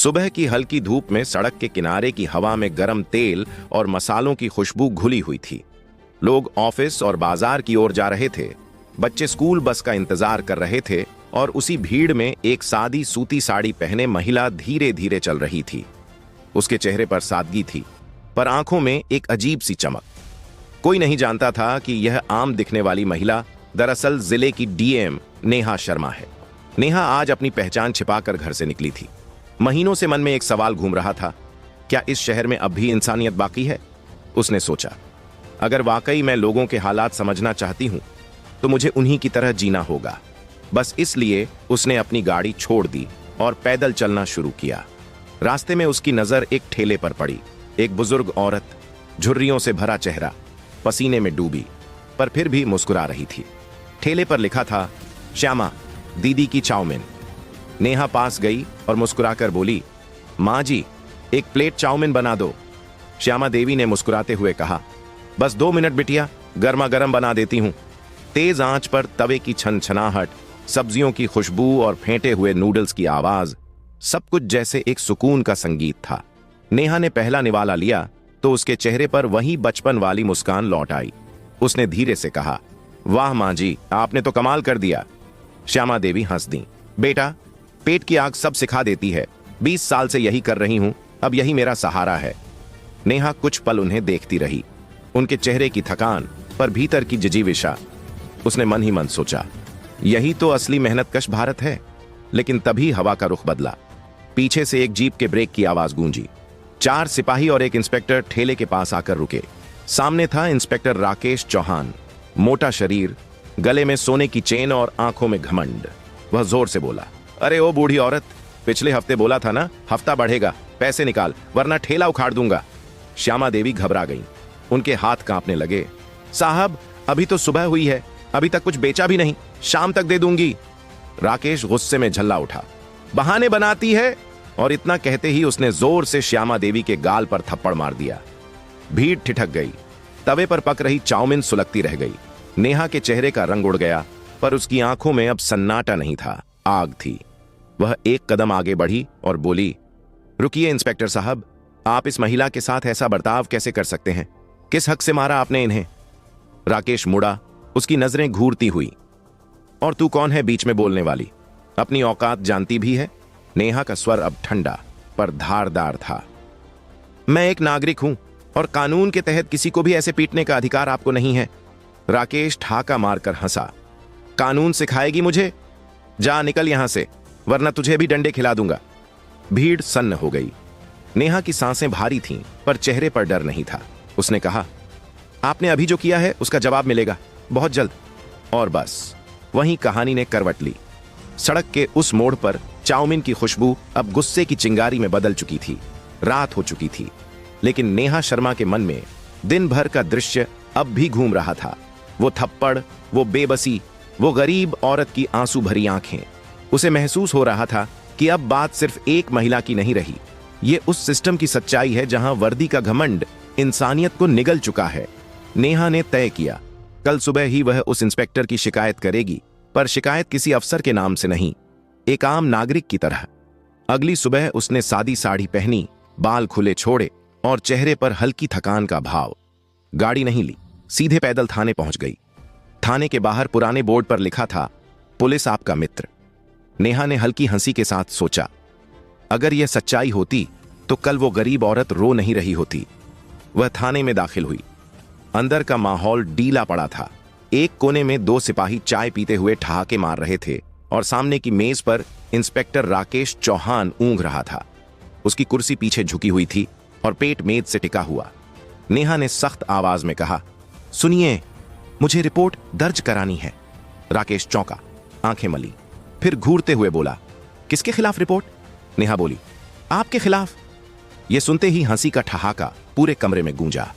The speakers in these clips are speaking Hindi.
सुबह की हल्की धूप में सड़क के किनारे की हवा में गर्म तेल और मसालों की खुशबू घुली हुई थी। लोग ऑफिस और बाजार की ओर जा रहे थे। बच्चे स्कूल बस का इंतजार कर रहे थे और उसी भीड़ में एक सादी सूती साड़ी पहने महिला धीरे धीरे चल रही थी। उसके चेहरे पर सादगी थी, पर आंखों में एक अजीब सी चमक। कोई नहीं जानता था कि यह आम दिखने वाली महिला दरअसल जिले की डीएम नेहा शर्मा है। नेहा आज अपनी पहचान छिपाकर घर से निकली थी। महीनों से मन में एक सवाल घूम रहा था, क्या इस शहर में अब भी इंसानियत बाकी है? उसने सोचा, अगर वाकई मैं लोगों के हालात समझना चाहती हूं तो मुझे उन्हीं की तरह जीना होगा। बस इसलिए उसने अपनी गाड़ी छोड़ दी और पैदल चलना शुरू किया। रास्ते में उसकी नजर एक ठेले पर पड़ी। एक बुजुर्ग औरत, झुर्रियों से भरा चेहरा, पसीने में डूबी, पर फिर भी मुस्कुरा रही थी। ठेले पर लिखा था, श्यामा दीदी की चाउमीन। नेहा पास गई और मुस्कुराकर बोली, माँ जी, एक प्लेट चाउमीन बना दो। श्यामा देवी ने मुस्कुराते हुए कहा, बस 2 मिनट बिटिया, गर्मा गर्म बना देती हूं। तेज आंच पर तवे की छनछनाहट, सब्जियों की खुशबू और फेंटे हुए नूडल्स की आवाज, सब कुछ जैसे एक सुकून का संगीत था। नेहा ने पहला निवाला लिया तो उसके चेहरे पर वही बचपन वाली मुस्कान लौट आई। उसने धीरे से कहा, वाह माँ जी, आपने तो कमाल कर दिया। श्यामा देवी हंस दी, बेटा, पेट की आग सब सिखा देती है। 20 साल से यही कर रही हूं, अब यही मेरा सहारा है। नेहा कुछ पल उन्हें देखती रही, उनके चेहरे की थकान पर भीतर की जिजीविशा। उसने मन ही मन सोचा, यही तो असली मेहनतकश भारत है। लेकिन तभी हवा का रुख बदला। पीछे से एक जीप के ब्रेक की आवाज गूंजी। 4 सिपाही और एक इंस्पेक्टर ठेले के पास आकर रुके। सामने था इंस्पेक्टर राकेश चौहान, मोटा शरीर, गले में सोने की चेन और आंखों में घमंड। वह जोर से बोला, अरे ओ बूढ़ी औरत, पिछले हफ्ते बोला था ना, हफ्ता बढ़ेगा, पैसे निकाल वरना ठेला उखाड़ दूंगा। श्यामा देवी घबरा गईं, उनके हाथ कांपने लगे। साहब, अभी तो सुबह हुई है, अभी तक कुछ बेचा भी नहीं, शाम तक दे दूंगी। राकेश गुस्से में झल्ला उठा, बहाने बनाती है। और इतना कहते ही उसने जोर से श्यामा देवी के गाल पर थप्पड़ मार दिया। भीड़ ठिठक गई, तवे पर पक रही चाउमीन सुलगती रह गई। नेहा के चेहरे का रंग उड़ गया, पर उसकी आंखों में अब सन्नाटा नहीं था, आग थी। वह एक कदम आगे बढ़ी और बोली, रुकिए इंस्पेक्टर साहब, आप इस महिला के साथ ऐसा बर्ताव कैसे कर सकते हैं? किस हक से मारा आपने इन्हें? राकेश मुड़ा, उसकी नजरें घूरती हुई। और तू कौन है बीच में बोलने वाली? अपनी औकात जानती भी है? नेहा का स्वर अब ठंडा पर धारदार था। मैं एक नागरिक हूं और कानून के तहत किसी को भी ऐसे पीटने का अधिकार आपको नहीं है। राकेश ठाका मारकर हंसा, कानून सिखाएगी मुझे? जा निकल यहां से, वरना तुझे भी डंडे खिला दूंगा। भीड़ सन्न हो गई। नेहा की सांसें भारी थीं, पर चेहरे पर डर नहीं था। उसने कहा, आपने अभी जो किया है उसका जवाब मिलेगा, बहुत जल्द। और बस वहीं कहानी ने करवट ली। सड़क के उस मोड़ पर चाउमीन की खुशबू अब गुस्से की चिंगारी में बदल चुकी थी। रात हो चुकी थी, लेकिन नेहा शर्मा के मन में दिन भर का दृश्य अब भी घूम रहा था। वो थप्पड़, वो बेबसी, वो गरीब औरत की आंसू भरी आंखें। उसे महसूस हो रहा था कि अब बात सिर्फ एक महिला की नहीं रही, ये उस सिस्टम की सच्चाई है जहां वर्दी का घमंड इंसानियत को निगल चुका है। नेहा ने तय किया, कल सुबह ही वह उस इंस्पेक्टर की शिकायत करेगी, पर शिकायत किसी अफसर के नाम से नहीं, एक आम नागरिक की तरह। अगली सुबह उसने सादी साड़ी पहनी, बाल खुले छोड़े और चेहरे पर हल्की थकान का भाव। गाड़ी नहीं ली, सीधे पैदल थाने पहुंच गई। थाने के बाहर पुराने बोर्ड पर लिखा था, पुलिस आपका मित्र। नेहा ने हल्की हंसी के साथ सोचा, अगर यह सच्चाई होती तो कल वो गरीब औरत रो नहीं रही होती। वह थाने में दाखिल हुई। अंदर का माहौल डीला पड़ा था। एक कोने में 2 सिपाही चाय पीते हुए ठहाके मार रहे थे और सामने की मेज पर इंस्पेक्टर राकेश चौहान ऊंघ रहा था। उसकी कुर्सी पीछे झुकी हुई थी और पेट मेज से टिका हुआ। नेहा ने सख्त आवाज में कहा, सुनिए, मुझे रिपोर्ट दर्ज करानी है। राकेश चौंका, आंखें मली, फिर घूरते हुए बोला, किसके खिलाफ रिपोर्ट? नेहा बोली, आपके खिलाफ। यह सुनते ही हंसी का ठहाका पूरे कमरे में गूंजा।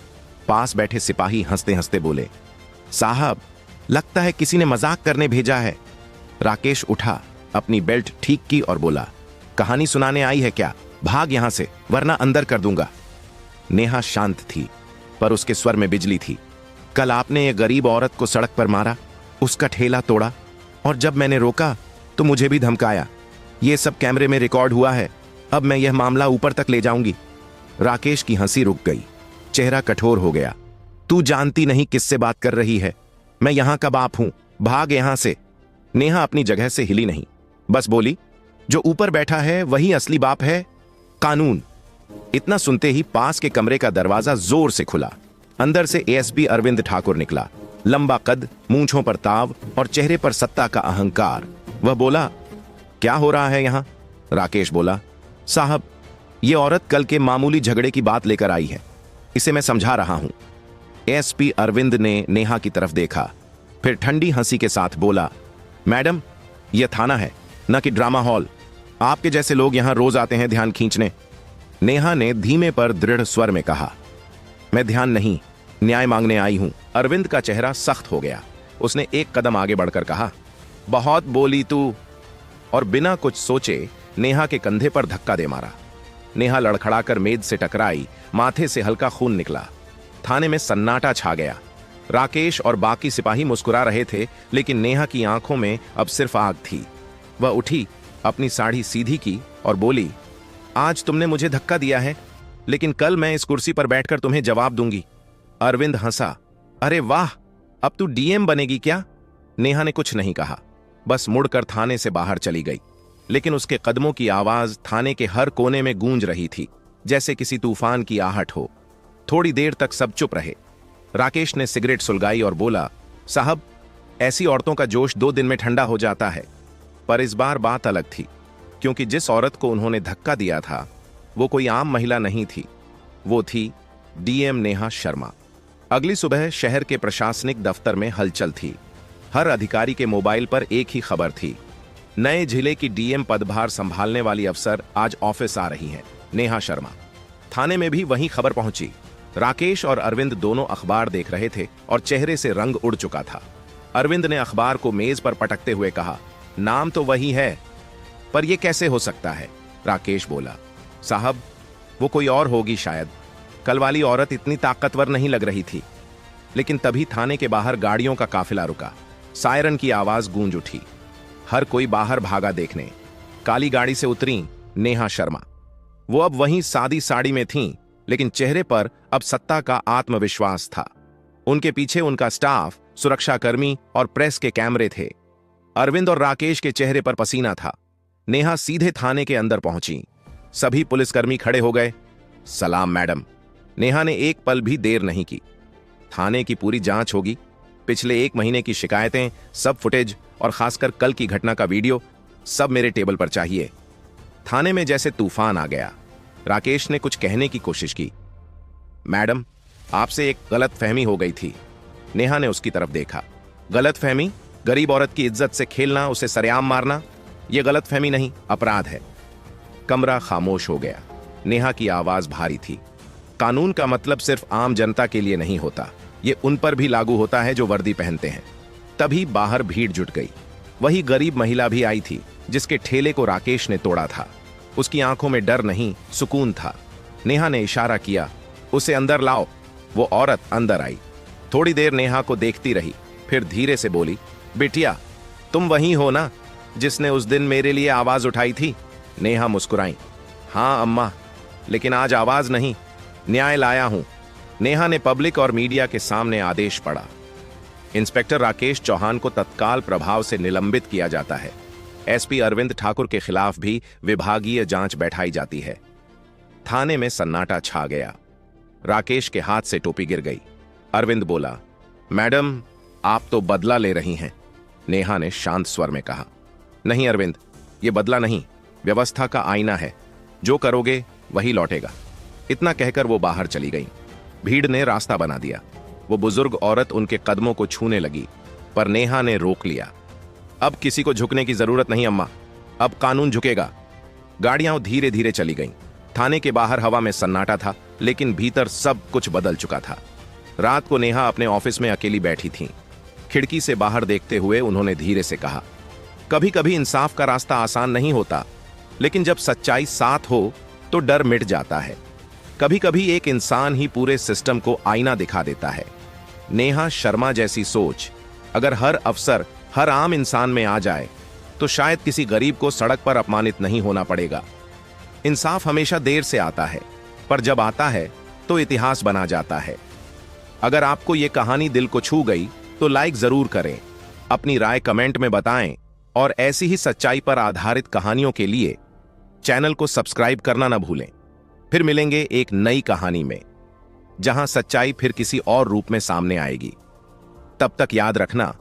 पास बैठे सिपाही हंसते हंसते बोले, साहब, लगता है किसी ने मजाक करने भेजा है। राकेश उठा, अपनी बेल्ट ठीक की और बोला, कहानी सुनाने आई है क्या? भाग यहां से, वरना अंदर कर दूंगा। नेहा शांत थी, पर उसके स्वर में बिजली थी। कल आपने ये गरीब औरत को सड़क पर मारा, उसका ठेला तोड़ा, और जब मैंने रोका तो मुझे भी धमकाया। ये सब कैमरे में रिकॉर्ड हुआ है। अब मैं यह मामला ऊपर तक ले जाऊंगी। राकेश की हंसी रुक गई, चेहरा कठोर हो गया। तू जानती नहीं किससे बात कर रही है। मैं यहां का बाप हूं, भाग यहां से। नेहा अपनी जगह से हिली नहीं, बस बोली, जो ऊपर बैठा है वही असली बाप है, कानून। इतना सुनते ही पास के कमरे का दरवाजा जोर से खुला। अंदर से एएसपी अरविंद ठाकुर निकला। लंबा कद, मूंछों पर ताव और चेहरे पर सत्ता का अहंकार। वह बोला, क्या हो रहा है यहां? राकेश बोला, साहब, यह औरत कल के मामूली झगड़े की बात लेकर आई है, इसे मैं समझा रहा हूं। एएसपी अरविंद ने नेहा की तरफ देखा, फिर ठंडी हंसी के साथ बोला, मैडम, यह थाना है, न कि ड्रामा हॉल। आपके जैसे लोग यहां रोज आते हैं ध्यान खींचने। नेहा ने धीमे पर दृढ़ स्वर में कहा, मैं ध्यान नहीं, न्याय मांगने आई हूं। अरविंद का चेहरा सख्त हो गया। उसने एक कदम आगे बढ़कर कहा, बहुत बोली तू, और बिना कुछ सोचे नेहा के कंधे पर धक्का दे मारा। नेहा लड़खड़ाकर मेज से टकराई, माथे से हल्का खून निकला। थाने में सन्नाटा छा गया। राकेश और बाकी सिपाही मुस्कुरा रहे थे, लेकिन नेहा की आंखों में अब सिर्फ आग थी। वह उठी, अपनी साड़ी सीधी की और बोली, आज तुमने मुझे धक्का दिया है, लेकिन कल मैं इस कुर्सी पर बैठकर तुम्हें जवाब दूंगी। अरविंद हंसा, अरे वाह, अब तू डीएम बनेगी क्या? नेहा ने कुछ नहीं कहा, बस मुड़कर थाने से बाहर चली गई। लेकिन उसके कदमों की आवाज थाने के हर कोने में गूंज रही थी, जैसे किसी तूफान की आहट हो। थोड़ी देर तक सब चुप रहे। राकेश ने सिगरेट सुलगाई और बोला, साहब, ऐसी औरतों का जोश 2 दिन में ठंडा हो जाता है। पर इस बार बात अलग थी, क्योंकि जिस औरत को उन्होंने धक्का दिया था वो कोई आम महिला नहीं थी, वो थी डीएम नेहा शर्मा। अगली सुबह शहर के प्रशासनिक दफ्तर में हलचल थी। हर अधिकारी के मोबाइल पर एक ही खबर थी, नए जिले की डीएम पदभार संभालने वाली अफसर आज ऑफिस आ रही हैं, नेहा शर्मा। थाने में भी वही खबर पहुंची। राकेश और अरविंद दोनों अखबार देख रहे थे और चेहरे से रंग उड़ चुका था। अरविंद ने अखबार को मेज पर पटकते हुए कहा, नाम तो वही है, पर यह कैसे हो सकता है? राकेश बोला, साहब, वो कोई और होगी शायद। कल वाली औरत इतनी ताकतवर नहीं लग रही थी। लेकिन तभी थाने के बाहर गाड़ियों का काफिला रुका। सायरन की आवाज गूंज उठी। हर कोई बाहर भागा देखने। काली गाड़ी से उतरी नेहा शर्मा। वो अब वहीं सादी साड़ी में थीं, लेकिन चेहरे पर अब सत्ता का आत्मविश्वास था। उनके पीछे उनका स्टाफ, सुरक्षाकर्मी और प्रेस के कैमरे थे। अरविंद और राकेश के चेहरे पर पसीना था। नेहा सीधे थाने के अंदर पहुंची। सभी पुलिसकर्मी खड़े हो गए। सलाम मैडम। नेहा ने एक पल भी देर नहीं की। थाने की पूरी जांच होगी, पिछले 1 महीने की शिकायतें, सब फुटेज और खासकर कल की घटना का वीडियो, सब मेरे टेबल पर चाहिए। थाने में जैसे तूफान आ गया। राकेश ने कुछ कहने की कोशिश की। मैडम, आपसे एक गलतफहमी हो गई थी। नेहा ने उसकी तरफ देखा। गलतफहमी? गरीब औरत की इज्जत से खेलना, उसे सरेआम मारना, यह गलतफहमी नहीं, अपराध है। कमरा खामोश हो गया। नेहा की आवाज भारी थी। कानून का मतलब सिर्फ आम जनता के लिए नहीं होता, ये उन पर भी लागू होता है जो वर्दी पहनते हैं। तभी बाहर भीड़ जुट गई। वही गरीब महिला भी आई थी जिसके ठेले को राकेश ने तोड़ा था। उसकी आंखों में डर नहीं, सुकून था। नेहा ने इशारा किया, उसे अंदर लाओ। वो औरत अंदर आई। थोड़ी देर नेहा को देखती रही, फिर धीरे से बोली, बिटिया, तुम वही हो ना जिसने उस दिन मेरे लिए आवाज उठाई थी? नेहा मुस्कुराई, हाँ अम्मा, लेकिन आज आवाज नहीं, न्याय लाया हूं। नेहा ने पब्लिक और मीडिया के सामने आदेश पढ़ा। इंस्पेक्टर राकेश चौहान को तत्काल प्रभाव से निलंबित किया जाता है। एसपी अरविंद ठाकुर के खिलाफ भी विभागीय जांच बैठाई जाती है। थाने में सन्नाटा छा गया। राकेश के हाथ से टोपी गिर गई। अरविंद बोला, मैडम, आप तो बदला ले रही हैं। नेहा ने शांत स्वर में कहा, नहीं अरविंद, ये बदला नहीं, व्यवस्था का आईना है। जो करोगे वही लौटेगा। इतना कहकर वो बाहर चली गई। भीड़ ने रास्ता बना दिया। वो बुजुर्ग औरत उनके कदमों को छूने लगी, पर नेहा ने रोक लिया। अब किसी को झुकने की जरूरत नहीं अम्मा, अब कानून झुकेगा। गाड़ियां धीरे धीरे चली गईं। थाने के बाहर हवा में सन्नाटा था, लेकिन भीतर सब कुछ बदल चुका था। रात को नेहा अपने ऑफिस में अकेली बैठी थी। खिड़की से बाहर देखते हुए उन्होंने धीरे से कहा, कभी कभी इंसाफ का रास्ता आसान नहीं होता, लेकिन जब सच्चाई साथ हो तो डर मिट जाता है। कभी कभी एक इंसान ही पूरे सिस्टम को आईना दिखा देता है। नेहा शर्मा जैसी सोच अगर हर अफसर, हर आम इंसान में आ जाए तो शायद किसी गरीब को सड़क पर अपमानित नहीं होना पड़ेगा। इंसाफ हमेशा देर से आता है, पर जब आता है तो इतिहास बना जाता है। अगर आपको यह कहानी दिल को छू गई तो लाइक जरूर करें, अपनी राय कमेंट में बताएं और ऐसी ही सच्चाई पर आधारित कहानियों के लिए चैनल को सब्सक्राइब करना न भूलें। फिर मिलेंगे एक नई कहानी में, जहां सच्चाई फिर किसी और रूप में सामने आएगी। तब तक याद रखना,